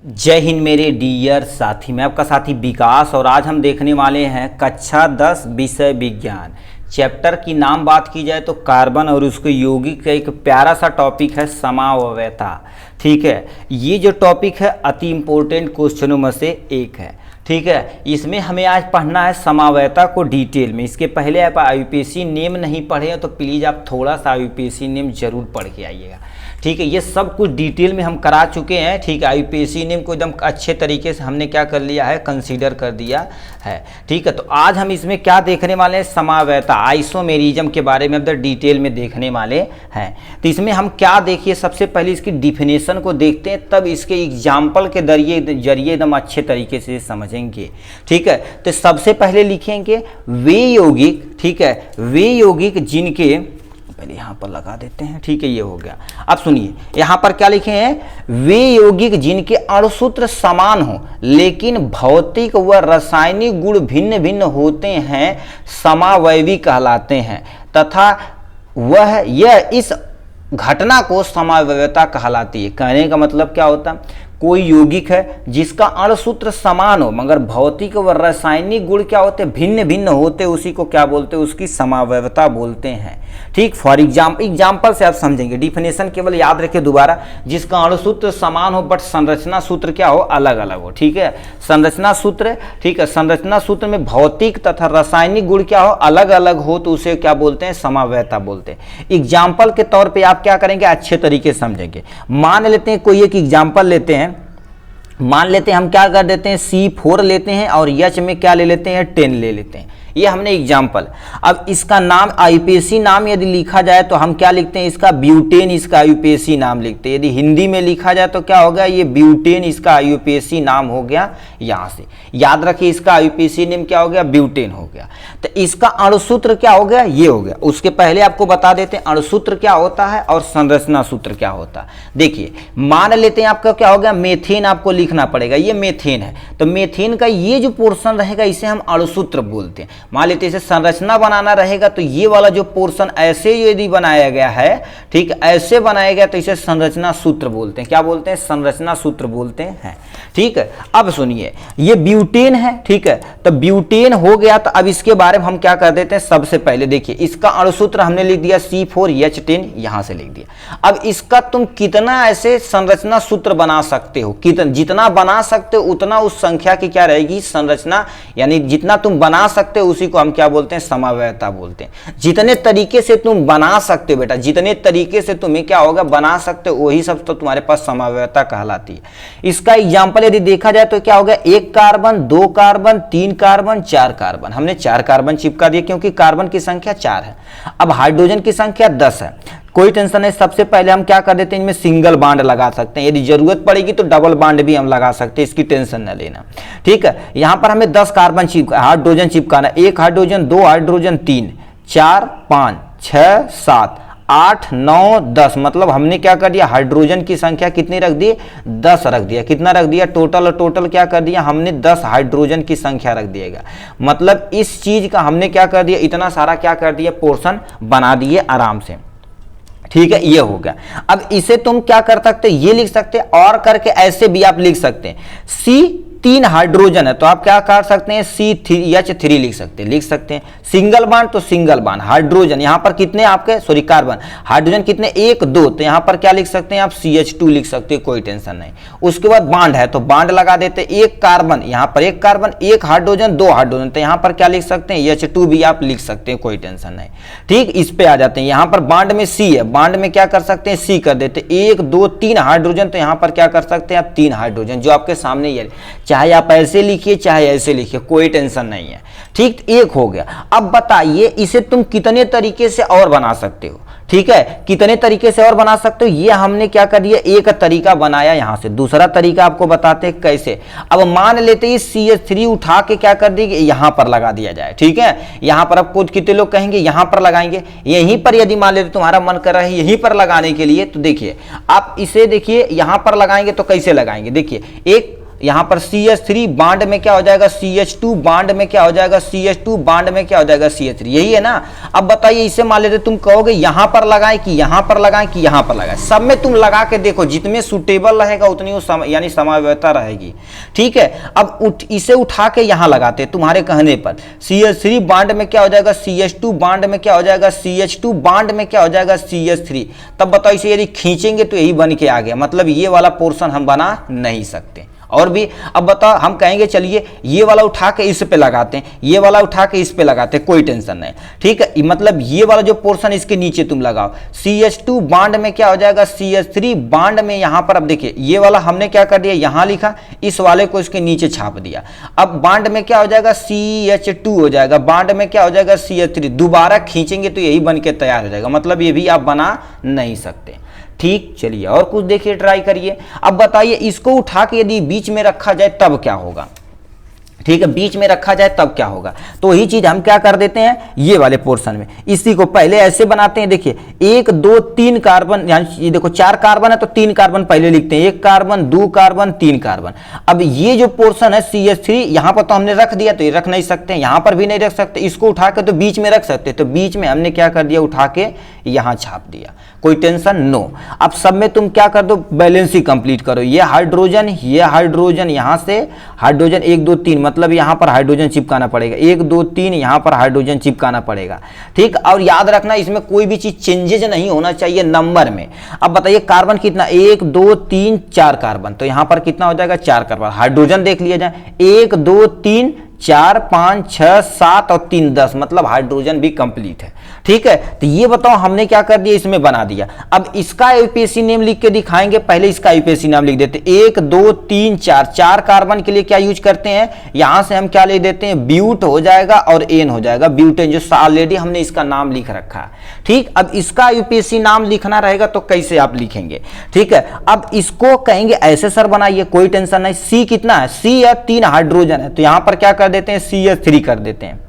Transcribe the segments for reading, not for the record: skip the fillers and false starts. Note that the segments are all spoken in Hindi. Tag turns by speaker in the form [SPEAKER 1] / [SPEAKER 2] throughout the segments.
[SPEAKER 1] जय हिंद मेरे डियर साथी, मैं आपका साथी विकास और आज हम देखने वाले हैं कक्षा 10 विषय विज्ञान चैप्टर की नाम बात की जाए तो कार्बन और उसके यौगिक का एक प्यारा सा टॉपिक है समवायता। ठीक है, ये जो टॉपिक है अति इम्पोर्टेंट क्वेश्चनों में से एक है। ठीक है, इसमें हमें आज पढ़ना है समवायता को डिटेल में। इसके पहले आप आईयूपीएसी नेम नहीं पढ़े हैं तो प्लीज़ आप थोड़ा सा आईयूपीएसी नेम जरूर पढ़ के आइएगा। ठीक है, ये सब कुछ डिटेल में हम करा चुके हैं। ठीक है, आईयूपीएसी नेम को एकदम अच्छे तरीके से हमने क्या कर लिया है, कंसीडर कर दिया है। ठीक है, तो आज हम इसमें क्या देखने वाले हैं, समवायता आइसोमेरिज्म के बारे में अंदर डिटेल में देखने वाले हैं। तो इसमें हम क्या देखिए, सबसे पहले इसकी डिफिनेशन को देखते हैं, तब इसके एग्जाम्पल के जरिए एकदम अच्छे तरीके से समझेंगे। ठीक है, तो सबसे पहले लिखेंगे वे यौगिक। ठीक है, वे यौगिक जिनके, पहले यहाँ पर लगा देते हैं। ठीक है, ये हो गया। अब सुनिए, यहाँ पर क्या लिखे हैं, वे यौगिक जिनके अणुसूत्र समान हो लेकिन भौतिक व रासायनिक गुण भिन्न भिन्न होते हैं समावयवी कहलाते हैं तथा यह इस घटना को समवायता कहलाती है। कहने का मतलब क्या होता है, कोई यौगिक है जिसका अणुसूत्र समान हो मगर भौतिक व रासायनिक गुण क्या होते, भिन्न भिन्न होते, उसी को क्या बोलते हैं, उसकी समवायता बोलते हैं। ठीक, फॉर एग्जाम्पल से आप समझेंगे। डिफिनेशन केवल याद रखें दोबारा, जिसका अणुसूत्र समान हो बट संरचना सूत्र क्या हो, अलग अलग हो। ठीक है, संरचना सूत्र, ठीक है, संरचना सूत्र में भौतिक तथा रासायनिक गुण क्या हो, अलग अलग हो, तो उसे क्या बोलते हैं, समवायता बोलते हैं। एग्जाम्पल के तौर पर आप क्या करेंगे, अच्छे तरीके से समझेंगे। मान लेते हैं, कोई एक एग्जाम्पल लेते हैं, मान लेते हैं हम क्या कर देते हैं, C4 लेते हैं और H में क्या ले लेते हैं, 10 ले लेते हैं। ये हमने एग्जाम्पल। अब इसका नाम आईयूपीएसी नाम यदि लिखा जाए तो हम क्या लिखते हैं, इसका ब्यूटेन, इसका आईयूपीएसी नाम लिखते हैं। यदि हिंदी में लिखा जाए तो क्या होगा, ये ब्यूटेन, इसका आईयूपीएसी नाम हो गया। यहाँ से याद रखिए, इसका आईयूपीएसी नेम क्या हो गया, ब्यूटेन हो गया। तो इसका अणुसूत्र क्या हो गया, ये हो गया। उसके पहले आपको बता देते हैं अणुसूत्र क्या होता है और संरचना सूत्र क्या होता है। देखिए, मान लेते हैं आपका क्या हो गया, मेथेन आपको लिखना पड़ेगा। ये मेथेन है, तो मेथेन का ये जो पोर्शन रहेगा इसे हम अणुसूत्र बोलते हैं। मान लेते इसे संरचना बनाना रहेगा तो ये वाला जो पोर्शन ऐसे यदि बनाया गया है, ठीक, ऐसे बनाया गया तो इसे संरचना सूत्र बोलते हैं। क्या बोलते हैं, संरचना सूत्र बोलते हैं। ठीक है, अब सुनिए, ये ब्यूटेन है। ठीक है, तो ब्यूटेन हो गया, तो अब इसके बारे में हम क्या कर देते हैं, सबसे पहले देखिए, इसका अणुसूत्र हमने लिख दिया C4H10, यहां से लिख दिया। अब इसका तुम कितना ऐसे संरचना सूत्र बना सकते हो, कितना, जितना बना सकते हो उतना उस संख्या की क्या रहेगी, संरचना, यानी जितना तुम बना सकते हो उसी को हम क्या बोलते हैं, समवायता बोलते हैं। जितने तरीके से तुम बना सकते हो बेटा, जितने तरीके से तुम्हें क्या होगा, बना सकते हो, वही सब तो तुम्हारे पास समवायता कहलाती है। इसका एग्जांपल यदि देखा जाए तो क्या होगा, 1 कार्बन, 2 कार्बन, 3 कार्बन, 4 कार्बन। हमने 4 कार्बन चिपका दिया क्योंकि कार्बन की संख्या 4 है। अब हाइड्रोजन की संख्या 10 है, कोई टेंशन नहीं। सबसे पहले हम क्या कर देते हैं, इनमें सिंगल बांड लगा सकते हैं। यदि जरूरत पड़ेगी तो डबल बांड भी हम लगा सकते हैं, इसकी टेंशन न लेना। ठीक है, यहां पर हमें 10 कार्बन हाइड्रोजन चिपकाना, 1 हाइड्रोजन, 2 हाइड्रोजन, 3, 4, 5, 6, 7, 8, 9, 10। मतलब हमने क्या कर दिया, हाइड्रोजन की संख्या कितनी रख दी, 10 रख दिया। कितना रख दिया, टोटल क्या कर दिया हमने, 10 हाइड्रोजन की संख्या रख दिएगा। मतलब इस चीज का हमने क्या कर दिया, इतना सारा क्या कर दिया, पोर्शन बना दिए आराम से। ठीक है, ये हो गया। अब इसे तुम क्या कर सकते, ये लिख सकते, और करके ऐसे भी आप लिख सकते हैं। C3 हाइड्रोजन है तो आप क्या कर सकते हैं, C3H3 लिख सकते हैं। सिंगल बांड तो सिंगल बांड, हाइड्रोजन यहाँ पर कितने आपके, सॉरी कार्बन, हाइड्रोजन कितने, 1, 2, तो यहाँ पर क्या लिख सकते हैं आप, CH2 लिख सकते हैं, कोई टेंशन नहीं। उसके बाद बांड है तो बांड लगा देते, 1 कार्बन, यहाँ पर 1 कार्बन, 1 हाइड्रोजन, 2 हाइड्रोजन, तो यहाँ पर क्या लिख सकते हैं, H2 भी आप लिख सकते हैं, कोई टेंशन नहीं। ठीक, इस पे आ जाते हैं। यहाँ पर बांड में C है, बांड में क्या कर सकते हैं, C कर देते, 1, 2, 3 हाइड्रोजन, तो यहाँ पर क्या कर सकते हैं आप, 3 हाइड्रोजन, जो आपके सामने ये, चाहे आप ऐसे लिखिए चाहे ऐसे लिखिए, कोई टेंशन नहीं है। ठीक, एक हो गया। अब बताइए इसे तुम कितने तरीके से और बना सकते हो। ठीक है, कितने तरीके से और बना सकते हो, ये हमने क्या कर दिया, एक तरीका बनाया। यहां से दूसरा तरीका आपको बताते हैं कैसे। अब मान लेते हैं CH3 उठा के क्या कर देंगे, यहां पर लगा दिया जाए। ठीक है, यहां पर आपको कितने लोग कहेंगे, यहां पर लगाएंगे। यहीं पर यदि मान लेते तुम्हारा मन कर रहा है यहीं पर लगाने के लिए, तो देखिए आप इसे देखिए, यहां पर लगाएंगे तो कैसे लगाएंगे, देखिए, एक यहाँ पर CH3 बांड में क्या हो जाएगा CH2, बांड में क्या हो जाएगा CH2, बांड में क्या हो जाएगा CH3, यही है ना। अब बताइए इसे मान लेते तुम कहोगे यहां पर लगाएं कि यहां पर लगाएं कि यहां पर लगाएं, सब में तुम लगा के देखो, जितने सुटेबल रहेगा उतनी वो यानी समावयवता रहेगी, ठीक है। अब इसे उठा के यहां लगाते तुम्हारे कहने पर, CH3 बांड में क्या हो जाएगा CH2, बांड में क्या हो जाएगा CH2, बांड में क्या हो जाएगा CH3। तब बताओ इसे यदि खींचेंगे तो यही बन के आ गया, मतलब ये वाला पोर्शन हम बना नहीं सकते। और भी अब बताओ, हम कहेंगे चलिए ये वाला उठा के इस पे लगाते हैं, ये वाला उठा के इस पे लगाते हैं, कोई टेंशन नहीं, ठीक है। मतलब ये वाला जो पोर्शन इसके नीचे तुम लगाओ, CH2 बांड में क्या हो जाएगा CH3, बांड में यहां पर अब देखिए ये वाला हमने क्या कर दिया, यहां लिखा, इस वाले को इसके नीचे छाप दिया। अब बांड में क्या हो जाएगा CH2 हो जाएगा, बांड में क्या हो जाएगा CH3, दोबारा खींचेंगे तो यही बन के तैयार हो जाएगा, मतलब ये भी आप बना नहीं सकते, ठीक। चलिए और कुछ देखिए, ट्राई करिए। अब बताइए इसको उठा के यदि बीच में रखा जाए तब क्या होगा, ठीक है, बीच में रखा जाए तब क्या होगा। तो वही चीज हम क्या कर देते हैं, ये वाले पोर्शन में इसी को पहले ऐसे बनाते हैं, देखिए 1 2 3 कार्बन, यानी देखो 4 कार्बन है तो 3 कार्बन पहले लिखते हैं, 1 कार्बन 2 कार्बन 3 कार्बन। अब ये जो पोर्शन है CH3 यहां पर तो हमने रख दिया, तो ये रख नहीं सकते, यहां पर भी नहीं रख सकते, इसको उठा के तो बीच में रख सकते, तो बीच में हमने क्या कर दिया, उठा के यहां छाप दिया, कोई टेंशन नो। अब सब में तुम क्या कर दो, बैलेंस ही कंप्लीट करो, ये हाइड्रोजन यहां से हाइड्रोजन 1 2 3, मतलब यहां पर हाइड्रोजन चिपकाना पड़ेगा, 1 2 3 यहां पर हाइड्रोजन चिपकाना पड़ेगा, ठीक। और याद रखना इसमें कोई भी चीज चेंजेज नहीं होना चाहिए नंबर में। अब बताइए कार्बन कितना, 1 2 3 4 कार्बन, तो यहां पर कितना हो जाएगा 4 कार्बन। हाइड्रोजन देख लिया जाए, 1 2 3 4 5 6 7 और 3 10, मतलब हाइड्रोजन भी कंप्लीट है, ठीक है। तो ये बताओ हमने क्या कर दिया, इसमें बना दिया। अब इसका यूपीएससी नेम लिख के दिखाएंगे, पहले इसका यूपीएससी नाम लिख देते, 1 2 3 4, 4 कार्बन के लिए क्या यूज करते हैं, यहां से हम क्या लिख देते हैं, ब्यूट हो जाएगा और एन हो जाएगा, ब्यूटेन, जो ऑलरेडी हमने इसका नाम लिख रखा है, ठीक। अब इसका यूपीएससी नाम लिखना रहेगा तो कैसे आप लिखेंगे, ठीक है। अब इसको कहेंगे ऐसे सर बनाइए, कोई टेंशन नहीं। सी कितना है, सी है 3 हाइड्रोजन है, तो यहां पर क्या कर देते हैं CH3 कर देते हैं,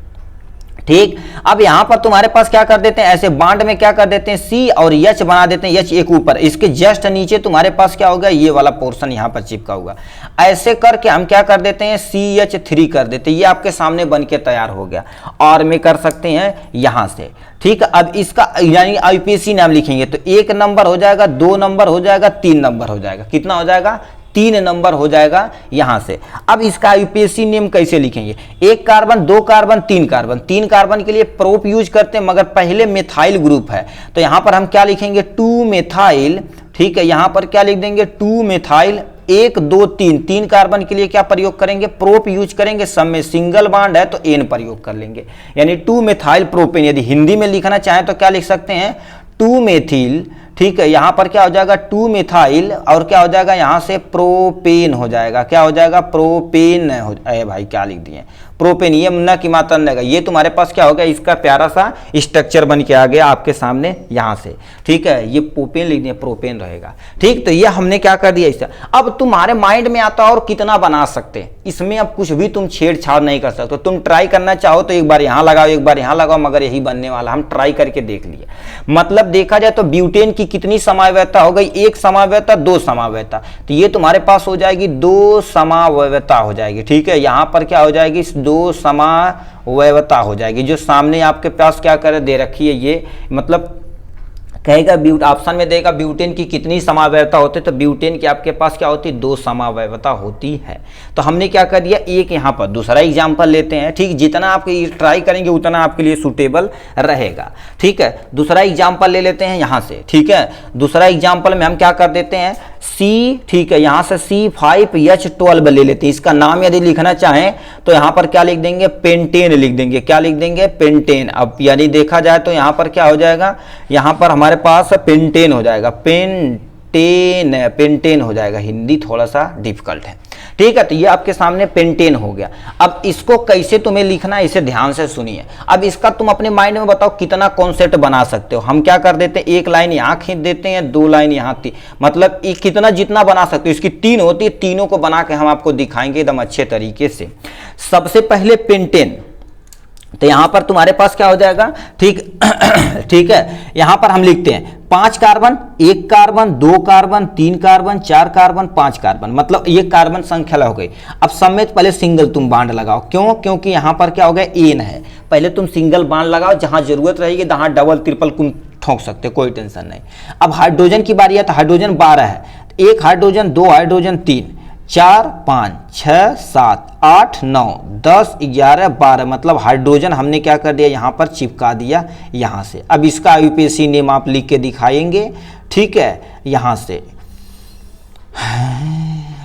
[SPEAKER 1] ठीक। अब यहां पर तुम्हारे पास क्या कर देते हैं, ऐसे बांड में क्या कर देते हैं C और H बना देते हैं, H एक ऊपर, इसके जस्ट नीचे तुम्हारे पास क्या होगा, ये वाला पोर्शन यहां पर चिपका हुआ, ऐसे करके हम क्या कर देते हैं CH3 कर देते हैं, ये आपके सामने बन के तैयार हो गया। और में कर सकते हैं यहां से, ठीक। अब इसका यानी आईपीएससी नाम लिखेंगे तो 1 नंबर हो जाएगा, 2 नंबर हो जाएगा, 3 नंबर हो जाएगा, कितना हो जाएगा 3 नंबर हो जाएगा यहां से। अब इसका यूपीएससी नेम कैसे लिखेंगे, 1 कार्बन 2 कार्बन 3 कार्बन, 3 कार्बन के लिए प्रोप यूज करते हैं, मगर पहले मिथाइल ग्रुप है, तो यहां पर हम क्या लिखेंगे 2 मिथाइल, ठीक है। यहां पर क्या लिख देंगे 2 मिथाइल 1 2 3, 3 कार्बन के लिए क्या प्रयोग करेंगे, प्रोप यूज करेंगे, सब में सिंगल बॉन्ड है तो एन प्रयोग कर लेंगे, यानी 2 मिथाइल प्रोपेन। यदि हिंदी में लिखना चाहें तो क्या लिख सकते हैं 2 मेथिल, ठीक है। यहां पर क्या हो जाएगा 2 मिथाइल और क्या हो जाएगा यहां से प्रोपेन हो जाएगा, क्या हो जाएगा प्रोपेन हो, अरे भाई क्या लिख दिए प्रोपेन, ये न की मात्रा रहेगा, ये तुम्हारे पास क्या हो गया, इसका प्यारा सा स्ट्रक्चर बन के आ गया आपके सामने यहां से, ठीक है। ये प्रोपेन लिख दिया, प्रोपेन रहेगा, ठीक। तो ये हमने क्या कर दिया इससे। अब तुम्हारे माइंड में आता और कितना बना सकते, इसमें अब कुछ भी तुम छेड़छाड़ नहीं कर सकते, तुम ट्राई करना चाहो तो एक बार यहां लगाओ, एक बार यहां लगाओ, मगर यही बनने वाला, हम ट्राई करके देख लिए। मतलब देखा जाए तो ब्यूटेन की कितनी समावयवता हो गई, 1 समावयवता 2 समावयवता, तो ये तुम्हारे पास हो जाएगी 2 समावयवता हो जाएगी, ठीक है। यहां पर क्या हो जाएगी 2 समावयवता हो जाएगी, जो सामने आपके पास क्या करे दे रखी है, ये मतलब कहेगा ऑप्शन में देगा ब्यूटेन की कितनी समावयवता होती है, तो ब्यूटेन की आपके पास क्या होती है 2 समावयवता होती है। तो हमने क्या कर दिया, एक यहाँ पर दूसरा एग्जाम्पल लेते हैं, ठीक। जितना आप ट्राई करेंगे उतना आपके लिए सूटेबल रहेगा, ठीक है। दूसरा एग्जाम्पल ले लेते हैं यहाँ से, ठीक है। दूसरा एग्जाम्पल में हम क्या कर देते हैं C, ठीक है, यहाँ से C5H12 ले लेते हैं। इसका नाम यदि लिखना चाहें तो यहाँ पर क्या लिख देंगे पेंटेन लिख देंगे, क्या लिख देंगे पेंटेन। अब यानी देखा जाए तो यहाँ पर क्या हो जाएगा, यहाँ पर हमारे पास पेंटेन हो जाएगा, पेंटेन हो जाएगा, हिंदी थोड़ा सा डिफिकल्ट है, ठीक है। तो ये आपके सामने पेंटेन हो गया। अब इसको कैसे तुम्हें लिखना है इसे ध्यान से सुनिए। अब इसका तुम अपने माइंड में बताओ कितना कॉन्सेप्ट बना सकते हो। हम क्या कर देते हैं, 1 लाइन यहाँ खींच देते हैं, 2 लाइन यहाँ, मतलब कितना जितना बना सकते हो। इसकी 3 होती है, तीनों को बना के हम आपको दिखाएंगे एकदम अच्छे तरीके से। सबसे पहले पेंटेन, तो यहां पर तुम्हारे पास क्या हो जाएगा, ठीक ठीक है। यहां पर हम लिखते हैं 5 carbon, 1 carbon, 2 carbon, 3 carbon, 4 carbon, 5 carbon, मतलब ये कार्बन संख्या हो गई। अब समेत पहले सिंगल तुम बांड लगाओ, क्यों? क्योंकि यहां पर क्या हो गया, एन है। पहले तुम सिंगल बांड लगाओ, जहां जरूरत रहेगी वहां डबल ट्रिपल तुम ठोक सकते, कोई टेंशन नहीं। अब हाइड्रोजन की बारी है, तो हाइड्रोजन 12 है, 1 हाइड्रोजन, 2 हाइड्रोजन, 3, 4, 5, 6, 7, 8, 9, 10, 11, 12, मतलब हाइड्रोजन हमने क्या कर दिया, यहाँ पर चिपका दिया यहाँ से। अब इसका आईयूपीएसी नेम आप लिख के दिखाएंगे, ठीक है, यहाँ से,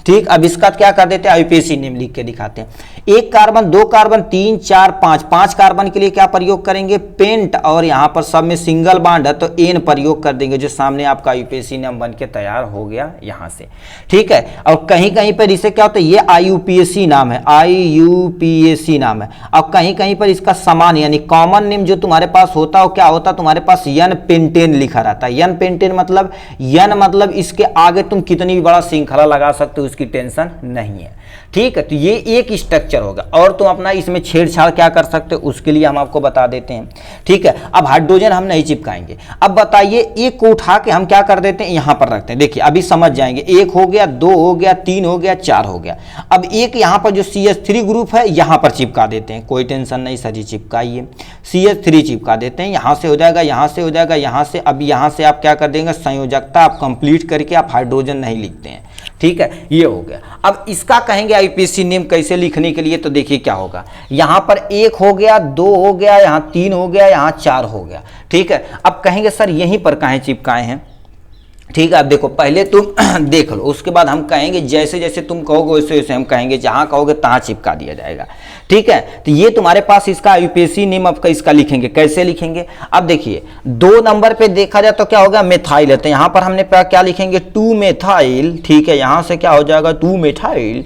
[SPEAKER 1] ठीक। अब इसका क्या कर देते हैं, आईयूपीएसी नेम लिख के दिखाते हैं। 1 कार्बन, 2 कार्बन, 3, 4, 5, 5 कार्बन के लिए क्या प्रयोग करेंगे, पेंट, और यहाँ पर सब में सिंगल बांड है तो एन प्रयोग कर देंगे, जो सामने आपका आईयूपीएसी नेम बन के तैयार हो गया यहाँ से, ठीक है। और कहीं कहीं पर इसे क्या होता है, ये आईयूपीएसी नाम है, आईयूपीएसी नाम है। और कहीं कहीं पर इसका समान यानी कॉमन नेम जो तुम्हारे पास होता है, क्या होता है, तुम्हारे पास एन पेंटेन लिखा रहता है। एन पेंटेन मतलब, एन मतलब इसके आगे तुम कितनी भी बड़ा श्रृंखला लगा सकते हो, उसकी टेंशन नहीं है, ठीक है। तो ये एक स्ट्रक्चर होगा, और तुम अपना इसमें छेड़छाड़ क्या कर सकते हो, उसके लिए हम आपको बता देते हैं, ठीक है। अब हाइड्रोजन हम नहीं चिपकाएंगे। अब बताइए, एक को उठा के हम क्या कर देते हैं, यहां पर रखते हैं। देखिए अभी समझ जाएंगे, 1 हो गया, 2 हो गया, 3 हो गया, 4 हो गया। अब एक यहां पर जो CH3 ग्रुप है यहां पर चिपका देते हैं, कोई टेंशन नहीं सर जी, चिपकाइए। CH3 चिपका देते हैं, यहां से हो जाएगा, यहां से हो जाएगा, यहां से। अब यहां से आप क्या कर देंगे, संयोजकता आप कंप्लीट करके आप हाइड्रोजन नहीं लिखते हैं, ठीक है, ये हो गया। अब इसका कहेंगे आईयूपीएसी नेम कैसे लिखने के लिए, तो देखिए क्या होगा, यहां पर 1 हो गया, 2 हो गया, यहां 3 हो गया, यहां 4 हो गया, ठीक है। अब कहेंगे सर यहीं पर काहे चिपकाए हैं, ठीक है। अब देखो पहले तुम देख लो, उसके बाद हम कहेंगे जैसे जैसे तुम कहोगे वैसे वैसे हम कहेंगे, जहां कहोगे तहां चिपका दिया जाएगा, ठीक है। तो ये तुम्हारे पास इसका आईयूपीएसी नेम आपका इसका लिखेंगे, कैसे लिखेंगे। अब देखिए 2 नंबर पे देखा जाए तो क्या होगा, मेथाइल है, तो यहां पर हमने क्या लिखेंगे, 2 मेथाइल, ठीक है। यहां से क्या हो जाएगा, 2 मेथाइल।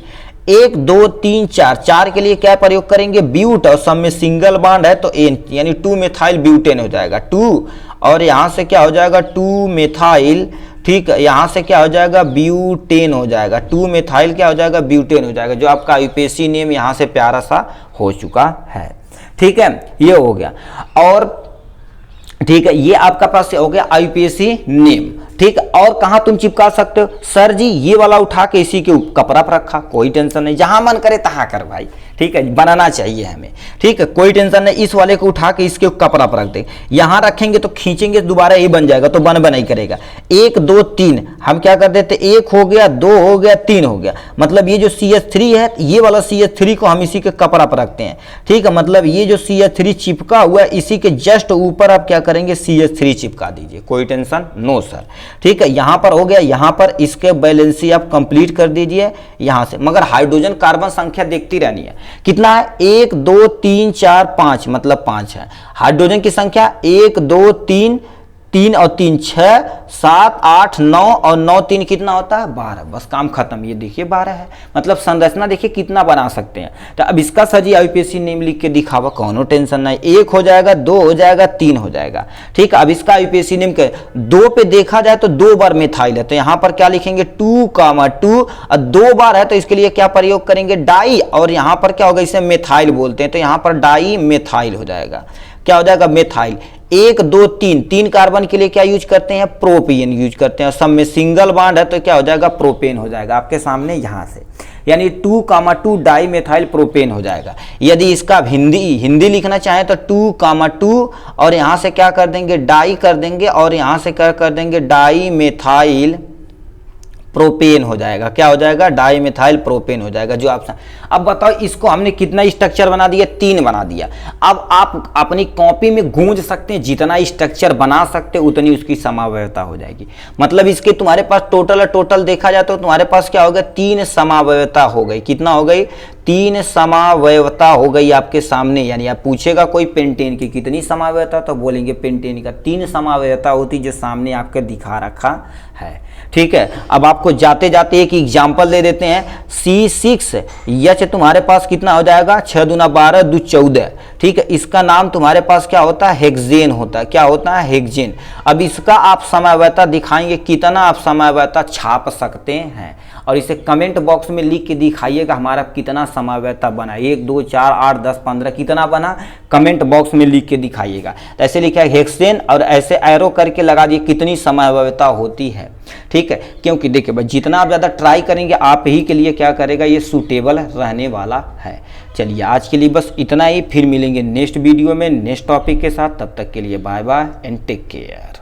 [SPEAKER 1] 1, 2, 3, 4, 4 के लिए क्या प्रयोग करेंगे, ब्यूट, और सब में सिंगल बॉन्ड है तो एन, यानी 2 मेथाइल ब्यूटेन हो जाएगा, 2, और यहां से क्या हो जाएगा, 2 मेथाइल, ठीक है। यहां से क्या हो जाएगा, ब्यूटेन हो जाएगा, 2 मेथाइल क्या हो जाएगा, ब्यूटेन हो जाएगा, जो आपका आईयूपीएसी नेम यहां से प्यारा सा हो चुका है, ठीक है। ये हो गया, और ठीक है, ये आपका पास हो गया आईयूपीएसी नेम, ठीक। और कहां तुम चिपका सकते हो, सर जी ये वाला उठा के इसी के कपड़ा पर रखा, कोई टेंशन नहीं, जहां मन करे तहां कर भाई, ठीक है, बनाना चाहिए हमें, ठीक है, कोई टेंशन नहीं। इस वाले को उठा के इसके कपड़ा पर रख दे, यहां रखेंगे तो खींचेंगे दोबारा ये बन जाएगा, तो बन ही करेगा। 1, 2, 3 हम क्या कर देते, 1 हो गया, 2 हो गया, 3 हो गया, मतलब ये जो CH3 है, ये वाला CH3 को हम इसी के कपड़ा पर रखते हैं, ठीक है। मतलब ये जो CH3 चिपका हुआ है, इसी के जस्ट ऊपर आप क्या करेंगे, CH3 चिपका दीजिए, कोई टेंशन नो सर, ठीक है। यहां पर हो गया, यहां पर इसके बैलेंसी आप कंप्लीट कर दीजिए यहां से। मगर हाइड्रोजन कार्बन संख्या देखती रहनी है, कितना है, 1, 2, 3, 4, 5, मतलब 5 है। हाइड्रोजन की संख्या 1, 2, 3, 3 और 3 6, 7, 8, 9 और 9 3 कितना होता है, 12, बस काम खत्म। ये देखिए 12 है, मतलब संरचना देखिए कितना बना सकते हैं। तो अब इसका सर जी आईयूपीएसी नेम लिख के दिखावा, कोनो टेंशन नहीं, 1 हो जाएगा, 2 हो जाएगा, 3 हो जाएगा, ठीक है। अब इसका आईयूपीएसी नेम के 2 पे देखा जाए तो 2 बार मेथाइल है, तो यहां पर क्या लिखेंगे, 2, 2, और 2 बार है तो इसके लिए क्या प्रयोग करेंगे, डाई, और यहां पर क्या होगा, इसे मेथाइल बोलते हैं, तो यहां पर डाई मेथाइल हो जाएगा, क्या हो जाएगा, मेथाइल। 1, 2, 3, 3 कार्बन के लिए क्या यूज करते हैं, प्रोपेन यूज करते हैं, सब में सिंगल बॉन्ड है तो क्या हो जाएगा, प्रोपेन हो जाएगा आपके सामने यहां से, यानी 2, 2 डाई मेथाइल प्रोपेन हो जाएगा। यदि इसका हिंदी लिखना चाहें तो 2, 2 और यहां से क्या कर देंगे, डाई कर देंगे, और यहां से क्या कर देंगे, डाई मेथाइल प्रोपेन हो जाएगा, क्या हो जाएगा, डाई मेथाइल प्रोपेन हो जाएगा, जो आप। अब बताओ इसको हमने कितना स्ट्रक्चर बना दिया, 3 बना दिया। अब आप अपनी कॉपी में गूंज सकते हैं, जितना स्ट्रक्चर बना सकते उतनी उसकी समावयवता हो जाएगी। मतलब इसके तुम्हारे पास टोटल देखा जाए तो तुम्हारे पास क्या हो गया, 3 समावयवता हो गई, कितना हो गई, 3 समावयवता हो गई आपके सामने। यानी आप पूछेगा कोई पेंटेन की कितनी समावयवता, तो बोलेंगे पेंटेन का 3 समावयवता होती, जो सामने आपके दिखा रखा है, ठीक है। अब आपको जाते जाते एक एग्जांपल दे देते हैं, C6H तुम्हारे पास कितना हो जाएगा, 6 दूना 12, 2 14, ठीक है, इसका नाम तुम्हारे पास क्या होता है, हेक्सेन होता है। क्या होता है, हेक्सेन। अब इसका आप समयावयता दिखाएंगे, कितना आप समयावयता छाप सकते हैं, और इसे कमेंट बॉक्स में लिख के दिखाइएगा हमारा कितना समयावयता बना, 1 2 4 8 10 15 कितना बना, कमेंट बॉक्स में लिख के दिखाइएगा। तो ऐसे लिखा है हेक्सेन और ऐसे एरो करके लगा दिए कितनी समयावयता होती है। ठीक है, क्योंकि देखिए भाई जितना आप ज़्यादा ट्राई करेंगे आप ही के लिए क्या करेगा, ये सूटेबल रहने वाला है। चलिए आज के लिए बस इतना ही, फिर मिलेंगे नेक्स्ट वीडियो में नेक्स्ट टॉपिक के साथ। तब तक के लिए bye bye and take care.